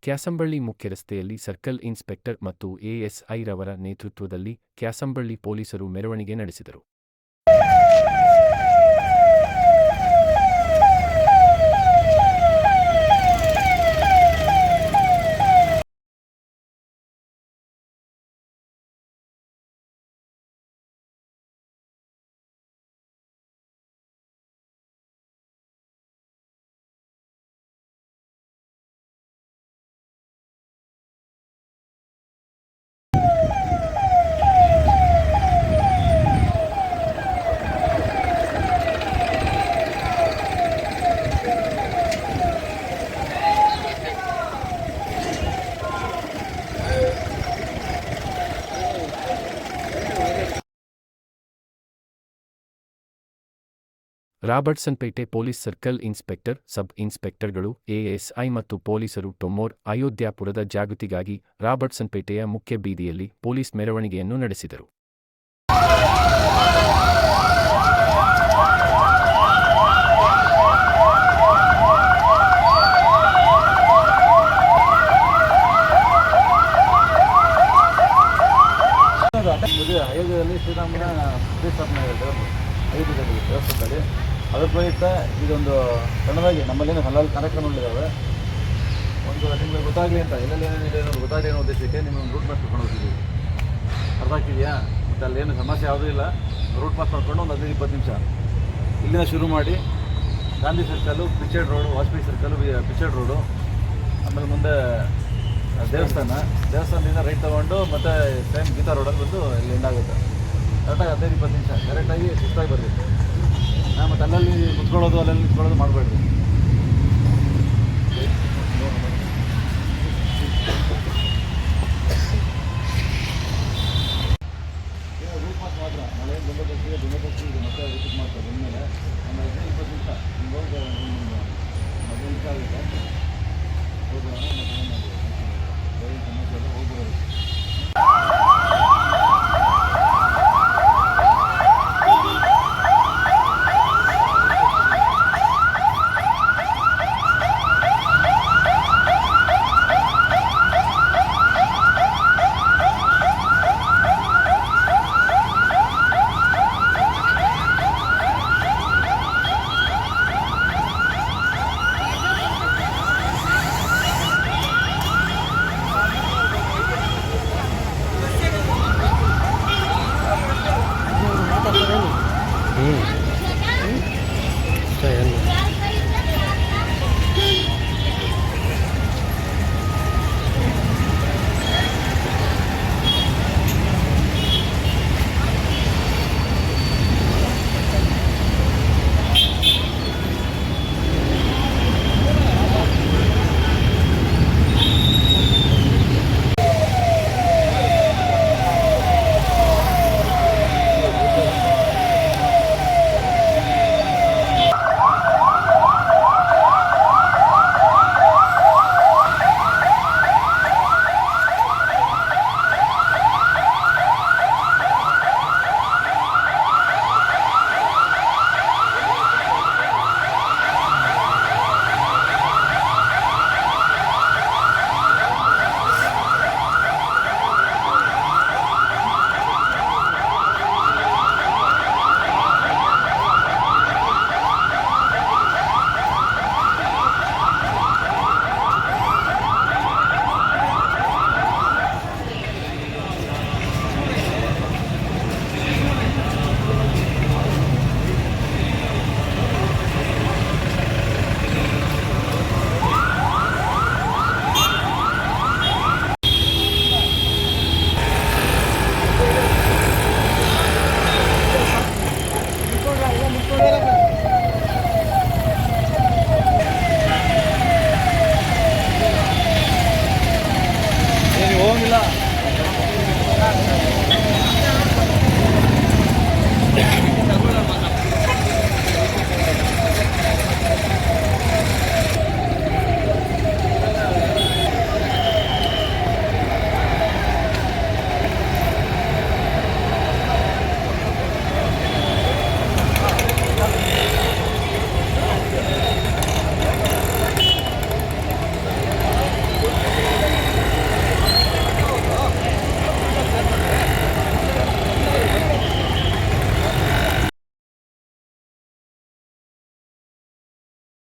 ಕ್ಯಾಸಂಬಳ್ಳಿ ಮುಖ್ಯ ರಸ್ತೆಯಲ್ಲಿ circle inspector ಮತ್ತು ಎಎಸ್ಐ ರವರ ನೇತೃತ್ವದಲ್ಲಿ ಕ್ಯಾಸಂಬಳ್ಳಿ ಪೊಲೀಸರು ಮೆರವಣಿಗೆ ನಡೆಸಿದರು. ರಾಬರ್ಟ್ಸನ್ಪೇಟೆ ಪೊಲೀಸ್ ಸರ್ಕಲ್ ಇನ್ಸ್ಪೆಕ್ಟರ್, ಸಬ್ ಇನ್ಸ್ಪೆಕ್ಟರ್ಗಳು, ಎಎಸ್ಐ ಮತ್ತು ಪೊಲೀಸರು ಟೊಮ್ಮೋರ್ ಅಯೋಧ್ಯಾಪುರದ ಜಾಗೃತಿಗಾಗಿ ರಾಬರ್ಟ್ಸನ್ಪೇಟೆಯ ಮುಖ್ಯ ಬೀದಿಯಲ್ಲಿ ಪೊಲೀಸ್ ಮೆರವಣಿಗೆಯನ್ನು ನಡೆಸಿದರು. ಅಯೋಧ್ಯೆಯಲ್ಲಿ ಶ್ರೀರಾಮನ ಪ್ರತಿಷ್ಠಾಪನೆ ಅಯೋಧ್ಯೆಯಲ್ಲಿ ದೇವಸ್ಥಾನದಲ್ಲಿ ಅದರ ಪ್ರಯುಕ್ತ ಇದೊಂದು ಸಣ್ಣದಾಗಿ ನಮ್ಮಲ್ಲೇನು ಹಲವಾರು ಕಾರ್ಯಕ್ರಮಗಳಿದ್ದಾವೆ. ಒಂದು ನಿಮಗೆ ಗೊತ್ತಾಗಲಿ ಅಂತ ಎಲ್ಲೆಲ್ಲಿ ಏನೇನಿದೆ ಅನ್ನೋದು ಗೊತ್ತಾಗಲಿ ಅನ್ನೋ ಉದ್ದೇಶಕ್ಕೆ ನಿಮಗೆ ರೂಟ್ ಮ್ಯಾಪ್ ತಗೊಂಡು ಹೋಗ್ತಿದ್ದೀವಿ. ಅರ್ಥ ಆಗ್ತಿದೆಯಾ? ಮತ್ತು ಅಲ್ಲೇನು ಸಮಸ್ಯೆ ಯಾವುದೂ ಇಲ್ಲ. ರೂಟ್ ಮ್ಯಾಪ್ ಮಾಡ್ಕೊಂಡು ಒಂದು 15-20 ನಿಮಿಷ ಇಲ್ಲಿಂದ ಶುರು ಮಾಡಿ ಗಾಂಧಿ ಸರ್ಕಲ್ಲು, ಪಿಚರ್ಡ್ ರೋಡು, ವಾಜಪೇಯಿ ಸರ್ಕಲ್ಲು, ಪಿಚರ್ಡ್ ರೋಡು, ಆಮೇಲೆ ಮುಂದೆ ದೇವಸ್ಥಾನದಿಂದ ರೈಟ್ ತೊಗೊಂಡು ಮತ್ತು ಸೇಮ್ ಗೀತಾ ರೋಡಲ್ಲಿ ಬಂದು ಇಲ್ಲಿ ಎಂಡಾಗುತ್ತೆ. ಕರೆಕ್ಟಾಗಿ 15-20 ನಿಮಿಷ ಕರೆಕ್ಟಾಗಿ ಸುಸ್ತಾಗಿ ಬರಬೇಕು. ಮತ್ತು ಅಲ್ಲಲ್ಲಿ ಕುತ್ಕೊಳ್ಳೋದು ಅಲ್ಲಲ್ಲಿ ನಿಂತ್ಕೊಳ್ಳೋದು ಮಾಡಬೇಡ್ರಿ. ರೂಟ್ ಮಾಸ್ ಮಾತ್ರ ನಾಳೆ ಬಂದೋಬಸ್ತಿಗೆ ಇದು ಮತ್ತೆ ವಿಸಿಟ್ ಮಾಡ್ತಾರೆ. ಬಂದಮೇಲೆ ಒಂದು 15-20 ನಿಮಿಷ ಹಿಂಗೆ ಹೋಗಿ 15 ನಿಮಿಷ ಆಗುತ್ತೆ. ಹೋಗೋಣ ಮತ್ತು ಸಮಸ್ಯೆ ಎಲ್ಲ ಹೋಗ್ಬೋದು.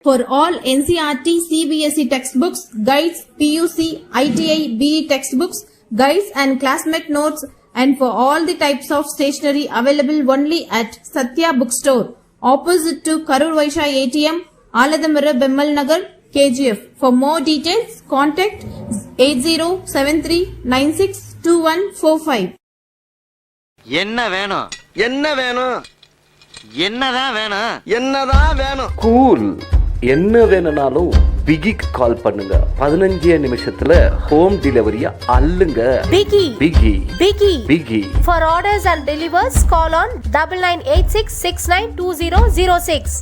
For all NCERT, CBSE textbooks, guides, PUC, ITI, BE textbooks, guides and classmate notes, and for all the types of stationery available only at Satya Bookstore, opposite to Karur Vaishya ATM, Aladamara, Bemmal Nagar, KGF. For more details, contact 8073962145. என்ன வேணும் என்ன வேணும் என்னதான் வேணும் என்னதான் வேணும் cool என்ன வேணும்னாலும் பிகிக்கு கால் பண்ணுங்க 15 நிமிஷத்துல ஹோம் டெலிவரியா அள்ளுங்க. Biggie. பிகி Biggie. பிகி For orders and delivers, call on 9986692006.